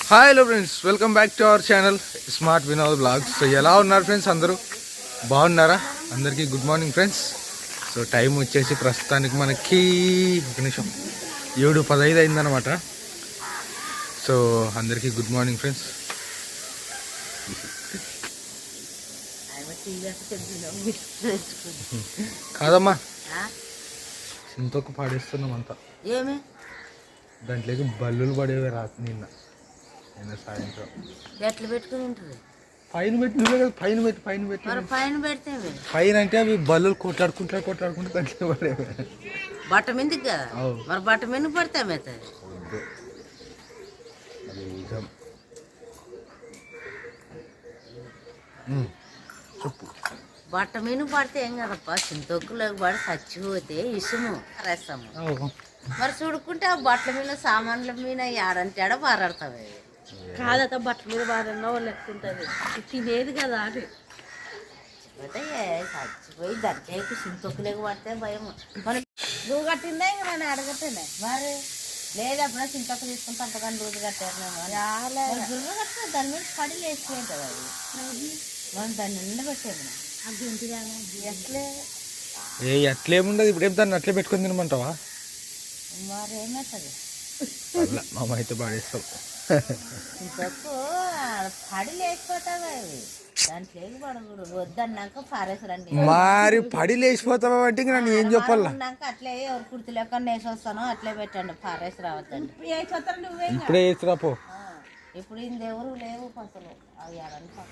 Hi hello friends, welcome back to our channel smart Vinod blogs. So ఎలా ఉన్నారు friends? అందరూ బాగున్నారా? అందరికీ good morning friends. So time వచ్చేసి ప్రస్తుతానికి మనకి ఒక నిమిషం 7:15 అయిందనమాట. సో అందరికీ గుడ్ మార్నింగ్ ఫ్రెండ్స్. కాదమ్మా, చింతకు పాడేస్తున్నాం అంతా. దాంట్లోకి బల్లులు పడేవి రాత్రి నిన్న సాయంత్రం. ఎట్లా పెట్టుకుని ఉంటుంది? పైన పెట్టి నువ్వే కదా పైన పెట్టి పైన పెడితే పైన అంటే అవి బల్లులు కొట్లాడుకుంటా దాంట్లో పడేవి. బట్ట మీదకి కదా, మరి బట్ట మీద పడితే అవుతుంది. చెప్పు. బట్ట మీద పడితే ఏం కదప్ప, చింతొక్కులోకి పడి చచ్చిపోతే ఇసుము వేస్తాము. మరి చూడుకుంటే ఆ బట్టల మీద సామాన్ల మీద ఆడంటే ఆడ పారాడతావు. కాదట బట్టల మీద బాగా లెక్కుంటుంది, తినేది కదా అది. చచ్చిపోయి దానికి చింతొక్కులోకి పడితే భయం. మరి నువ్వు కట్టిందే ఇంకా నన్ను అడగటేనే. మరి లేదప్పుడు చింతొక్క తీసుకుని పంపకాన్ని రోజు కట్టారు. గుర్ర కట్టిన దాని మీద పడి లేచిపోయింది కదా అది. మనం దాన్ని నిండా పెట్టేది అట్లేముండదు. ఇప్పుడేం దాన్ని అట్లే పెట్టుకొని తినమంటావా? మరి ఏమవుతుంది? మామ అయితే పాడేస్తాం. ఇంకొక పడి లేచిపోతావా అవి, దాంట్లో పడకూడదు. వద్దన్నాక పారేసరండి. మరి పడి లేచిపోతావా అంటే నన్ను ఏం చెప్పాలా? అట్లే ఎవరు కుర్తి లెక్క వేసి వస్తానో అట్లే పెట్టండి, పారేసి రావద్దండి. ఇప్పుడే వేసిరా పో. ఇప్పుడు ఇంకెవరు లేవు అసలు అవి ఆడంతా.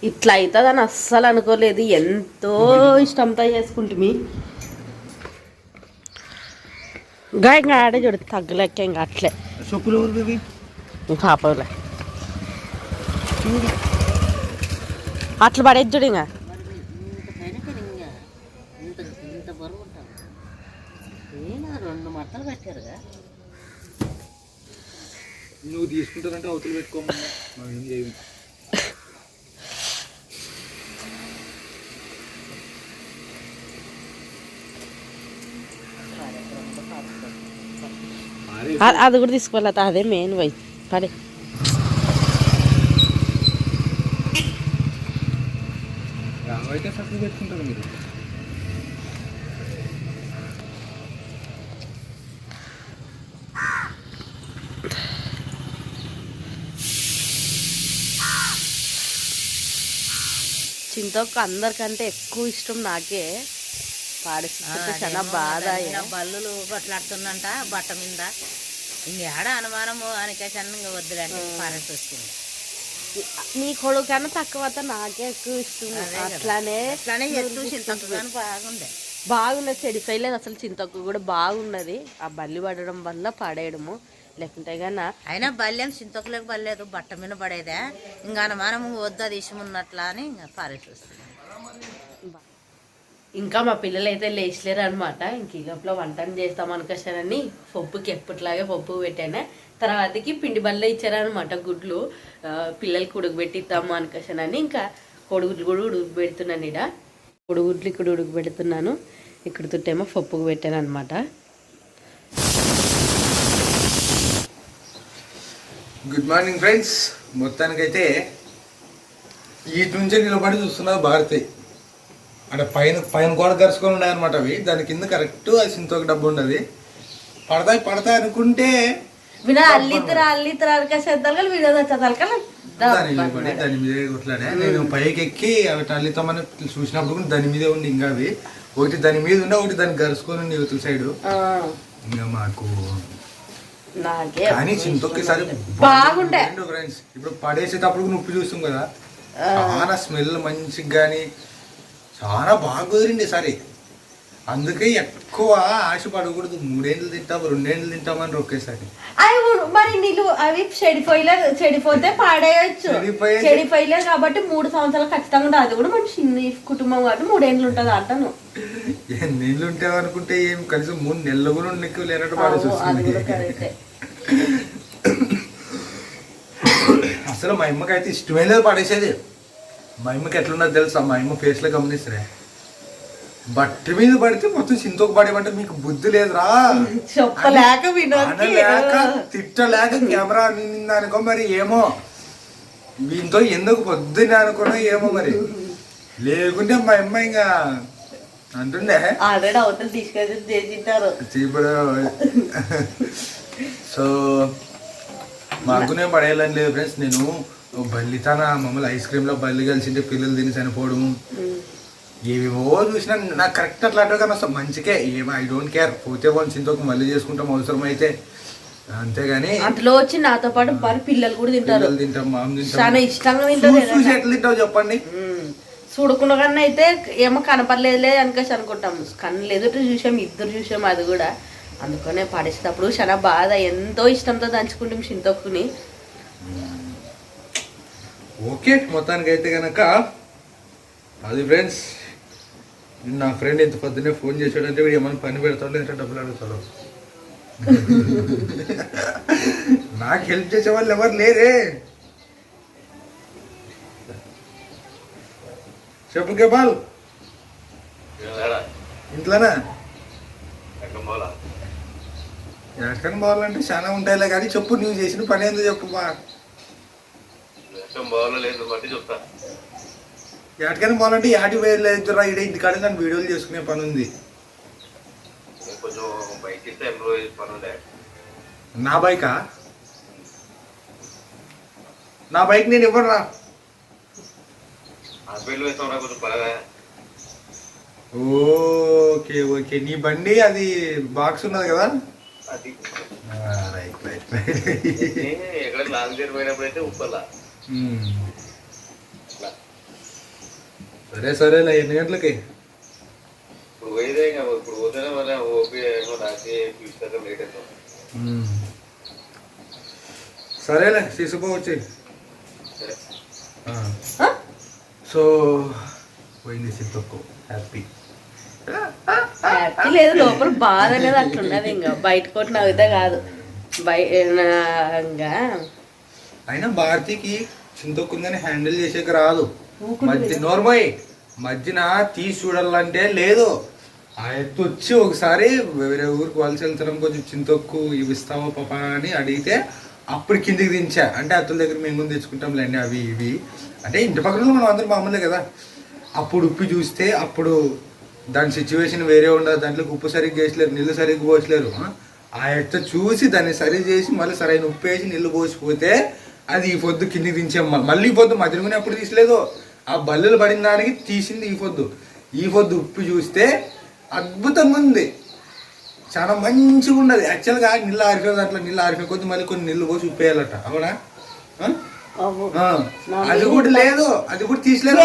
ఇట్లా అవుతుందని అస్సలు అనుకోలేదు. ఎంతో ఇష్టంతో చేసుకుంటుంది. ఇంకా ఆడే చూడు తగ్గలేక ఇంకా అట్లే పాపలే అట్లా పడేది చూడు. ఇంకా ఇంత బరువు ఉంటాను. రెండు మట్టలు పెట్టారుగా. నువ్వు తీసుకుంటానంటే అవతలు పెట్టుకోమన్నా ఏం చేయము. అది కూడా తీసుకోవాలి, అదే మెయిన్ వై పడే. అయితే సక్సెస్ పెట్టుకుంటారు మీరు. చింతొక్క అందరికంటే ఎక్కువ ఇష్టం నాకే. పాడిస్తుంటే చాలా బాధ. బల్లులు కొట్లాడుతుందంట బట్ట మీద. ఇంకేడ అనుమానము అనికేసన్నంగా వద్దులంటే పారేసి వచ్చింది. నీ కొడుకు కన్నా తక్కువ నాకే ఎక్కువ ఇష్టం. అట్లానే బాగున్నది, చెడిపోయలేదు అసలు. చింతొక్కు కూడా బాగున్నది. ఆ బల్లి పడడం వల్ల పడేయడము, లేకుంటే కన్నా అయినా బల్యం చింతొక్కులోకి పడలేదు, బట్ట మీద పడేదే. ఇంకా అనుమానము వద్దు అది ఇష్టమున్నట్లా అని ఇంకా పారేసి వస్తుంది. ఇంకా మా పిల్లలు అయితే లేచలేరు అనమాట. ఇంక ఈ లోపల వంటను చేస్తాం అనుకోసానని పప్పుకి ఎప్పటిలాగే పప్పు పెట్టాను. తర్వాతకి పిండి బల్ల ఇచ్చారనమాట గుడ్లు. పిల్లలకి ఉడకబెట్టిద్దాము అనుకోసానని ఇంకా కొడుగుడ్లు కూడా ఉడకబెడుతున్నాను. కొడుగుడ్లు ఇక్కడ ఉడకబెడుతున్నాను. ఇక్కడ తుట్టేమో పప్పుకు పెట్టాను అనమాట. Good morning friends. మొత్తానికైతే వీటి నుంచే నిలబడి చూస్తున్నారు భారతి. అంటే పైన కూడా కరుచుకొని ఉన్నాయన్నమాట అవి. దాని కింద కరెక్ట్ అది చింతొక డబ్బు ఉండదు. పడతాయి అనుకుంటే దాని మీద కొట్లాడే. నేను పైకి ఎక్కి అవి అల్లితామని చూసినప్పుడు కూడా దాని మీదే ఉండి, ఇంకా అవి ఒకటి దాని మీద ఉండే ఒకటి దాన్ని కరుచుకొని ఉండి యువతల సైడ్. ఇంకా మాకు కానీ చింతొక్కసారి బాగుండే ఫ్రెండ్స్. ఇప్పుడు పడేసేటప్పుడు నొప్పి చూస్తాం కదా, చాలా స్మెల్ మంచిగా కానీ చాలా బాగా కుదిరింది సరే. అందుకే ఎక్కువ ఆశ పడకూడదు. 3 ఏళ్ళు తింటాము 2 ఏళ్ళు తింటామని ఒకేసారి. మరి నీళ్ళు అవి చెడిపోతే పాడేయచ్చు. చెడిపోయలేదు కాబట్టి 3 సంవత్సరాలు ఖచ్చితంగా ఉంటుంది. అది కూడా మన చిన్న కుటుంబం కాబట్టి 3 ఏళ్ళు ఉంటుంది అంటాను. ఎన్ని ఏళ్ళు ఉంటావు అనుకుంటే ఏం కనీసం 3 నెలలు కూడా నీకు లేనట్టు పాడేసి వస్తుంది. అసలు మా అమ్మకైతే ఇష్టమే లేదు పడేసేది. మా అమ్మకి ఎట్లున్నది తెలుసా? మా అమ్మ ఫేస్లో గమనిస్తారే బట్టి మీద పడితే మొత్తం చింతకు పడేమంటే మీకు బుద్ధి లేదురా చెప్పలేక వినోద్కి అనలేక తిట్టలేక కెమెరా నిందనుకో మరి ఏమో వీంతో ఎందుకు పొద్దున్న అనుకున్నా ఏమో మరి లేకుంటే మా అమ్మ ఇంకా అంటుండే ఆల్రెడీ అవతల తీసుకెళ్ళి చేసింటారు ఇప్పుడు సో మాకునే పడేయాలని లేదు ఫ్రెండ్స్. నేను బల్లితన మమ్మల్ని ఐస్ క్రీమ్లో బల్లి కలిసింటే పిల్లలు తిని చనిపోవడం ఏవేవో చూసినా నాకు కరెక్ట్ అట్లాంటివి కానీ అసలు మంచికే ఏమో ఐ డోంట్ కేర్. పోతే వాళ్ళు చింతకు మళ్ళీ చేసుకుంటాం అవసరం అయితే, అంతేగాని అందులో వచ్చి నాతో పాటు మరి పిల్లలు కూడా తింటారు. తింటాం మామ తింటాం చాలా ఇష్టంగా తింటారు. చూసి ఎట్లా తింటావు చెప్పండి. చూడకుండా కన్నా అయితే ఏమో కనపడలేదులే అనుకోసి అనుకుంటాం. కన్ను ఎదుటి చూసాం, ఇద్దరు చూసాం. అది కూడా అందుకనే పడేసేటప్పుడు చాలా బాధ. ఎంతో ఇష్టంతో దంచుకుంటాం చింతొక్కుని. ఓకే మొత్తానికి అయితే కనుక అది ఫ్రెండ్స్. నా ఫ్రెండ్ ఇంత పొద్దున్నే ఫోన్ చేసాడంటే వీడు ఏమైనా పని పెడతాడు లేదంటే డబ్బులు అడుగుతాడు. నాకు హెల్ప్ చేసే వాళ్ళు ఎవరు లేరే. చెప్పు కేపాల్ ఇంట్లోనా ఎక్కడికైనా పోవాలంటే చాలా ఉంటాయిలే కానీ చెప్పు నువ్వు చేసిన పని ఏందో చెప్పు బా. ఎక్కడికైనా పోవాలంటే యాటి వేయలేదురా ఇడే ఇంటికాడ నన్ను వీడియోలు చేసుకునే పని ఉంది. నా బైకా? నా బైక్ నేను ఇవ్వరా. ఓకే ఓకే నీ బండి అది బాక్స్ ఉన్నది కదా. రైట్ రైట్ సరే సరేలే. ఎన్ని గంటలకి? సరేలే తీసుకుపోవచ్చు. సో పోయింది సింతొక్కు హ్యాపీ. హ్యాపీ లేదు, లోపల బాధ అనేది అట్లున్నది. ఇంకా బయట కొట్టిన అయితే కాదు ఇంకా. అయినా భారతికి చింతొక్కుందని హ్యాండిల్ చేసేకి రాదు. మధ్య నోర్మోయ్ మధ్యన తీసి చూడాలంటే లేదు. ఆ ఎత్తు వచ్చి ఒకసారి వేరే ఊరికి వలస వెళ్తాం కొంచెం చింతొక్కు ఇవి ఇస్తావా పాపా అని అడిగితే అప్పుడు కిందికి దించా. అంటే అత్తుల దగ్గర మేము ముందు తెచ్చుకుంటాంలేండి అవి ఇవి అంటే ఇంటి పక్కన మనం అందరం మామూలే కదా. అప్పుడు ఉప్పి చూస్తే అప్పుడు దాని సిచ్యువేషన్ వేరే ఉండదు. దాంట్లోకి ఉప్పు సరిగ్గా వేసలేరు, నీళ్ళు సరిగ్గా పోసలేరు. ఆ ఎత్తు చూసి దాన్ని సరి చేసి మళ్ళీ సరైన ఉప్పు వేసి నీళ్ళు పోసిపోతే అది ఈ పొద్దు కిందికి దించాం. మళ్ళీ ఈ పొద్దు మధ్యలోనే అప్పుడు తీసలేదు. ఆ బల్లులు పడిన దానికి తీసింది ఈ పొద్దు. ఈ పొద్దు ఉప్పు చూస్తే అద్భుతంగా ఉంది, చాలా మంచిగా ఉండదు. యాక్చువల్గా నీళ్ళు ఆరిపోయి దాంట్లో నీళ్ళు ఆరిపోయి కొద్ది మళ్ళీ కొన్ని నీళ్ళు పోసి ఉప్పు వేయాలట. అవునా? అది కూడా లేదు, అది కూడా తీసలేదు.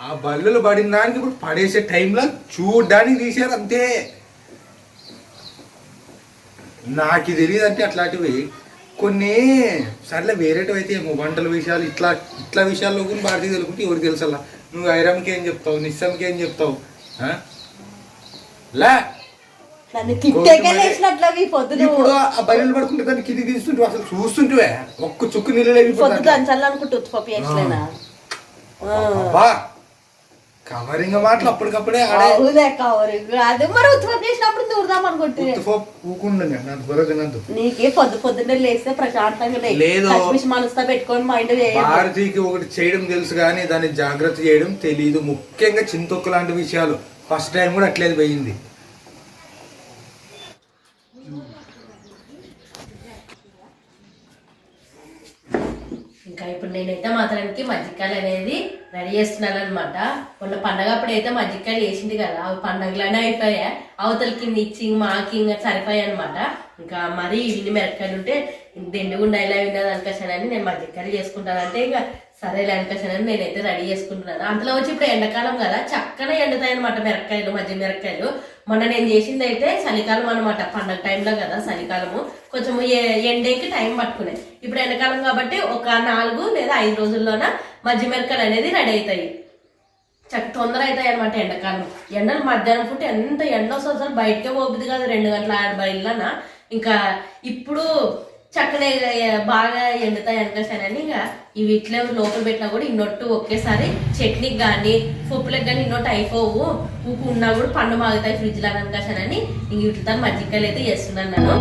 ఆ బల్లులు పడిన దానికి ఇప్పుడు పడేసే టైంలో చూడడానికి తీసారు అంతే. నాకు తెలియదు అంటే అట్లాంటివి కొన్ని సర్లే వేరేటివి అయితే ఏమో వంటల విషయాలు ఇట్లా ఇట్లా విషయాల్లో కూడా భారతీయ తెలుసుకుంటే ఎవరికి తెలుసల్లా. నువ్వు ఐరన్కి ఏం చెప్తావు, నిస్సంకి ఏం చెప్తావు? ఇప్పుడు ఆ బయలు పడుకుంటే దాన్ని కింది తీస్తుంటే అసలు చూస్తుంటే ఒక్క చుక్కు నీళ్ళు కవరింగ్ మాటలు అప్పటికప్పుడే నీకే పొద్దున్నే లేస్తే ప్రశాంతంగా లేదు. మనసుతో పెట్టుకొని మైండ్ భారతీయకి ఒకటి చేయడం తెలుసు కానీ దాన్ని జాగ్రత్త చేయడం తెలీదు. ముఖ్యంగా చింతొక్కు లాంటి విషయాలు ఫస్ట్ టైం కూడా అట్లేదు పోయింది. ఇంకా ఇప్పుడు నేనైతే మాత్రానికి మజ్జికాయలు అనేది రెడీ చేస్తున్నాను అనమాట. మొన్న పండగ అప్పుడు అయితే మజ్జికాయలు వేసింది కదా, అవి పండగలోనే అయిపోయాయి. అవతలకి ఇచ్చింగ్ మాకి ఇంకా సరిపోయాయి అనమాట. ఇంకా మరీ ఇన్ని మిరపకాయలు ఉంటే దెండుగుండా ఇలా విన్నది అనుకోసానని నేను మజ్జికాయలు చేసుకుంటానంటే ఇంకా సరేలే అనుకోసానని నేనైతే రెడీ చేసుకుంటున్నాను. అంతలో వచ్చి ఇప్పుడు ఎండాకాలం కదా, చక్కగా ఎండుతాయి అనమాట మిరపకాయలు, మజ్జిగ మిరపకాయలు. మొన్న నేను చేసింది అయితే చలికాలం అనమాట. పండగ టైంలో కదా చలికాలము, కొంచెం ఎండేకి టైం పట్టుకునే. ఇప్పుడు ఎండాకాలం కాబట్టి ఒక 4 లేదా 5 రోజుల్లోన మజ్జిగ మిరపకాయలు అనేది రెడీ అవుతాయి. తొందర అవుతాయి అనమాట. ఎండాకాలం ఎండలు మధ్యాహ్నం పూట ఎంత ఎండ వస్తుంది, బయటకే పోబుద్ది కాదు. 2 గంటల 50 ఇంకా ఇప్పుడు చక్కనే బాగా ఎండుతాయి అనుకోసానని ఇక ఇవి ఇట్లా లోపల పెట్టినా కూడా ఇన్నొట్టు ఒకేసారి చట్నీకి కానీ పప్పులకు కానీ ఇన్నొట్టు అయిపోవు ఉప్పు ఉన్నా కూడా పండు మాగుతాయి ఫ్రిడ్జ్ లో అనుకోసానని ఇంక వీటితో మజ్జిగకాయలు అయితే చేస్తున్నాను నేను.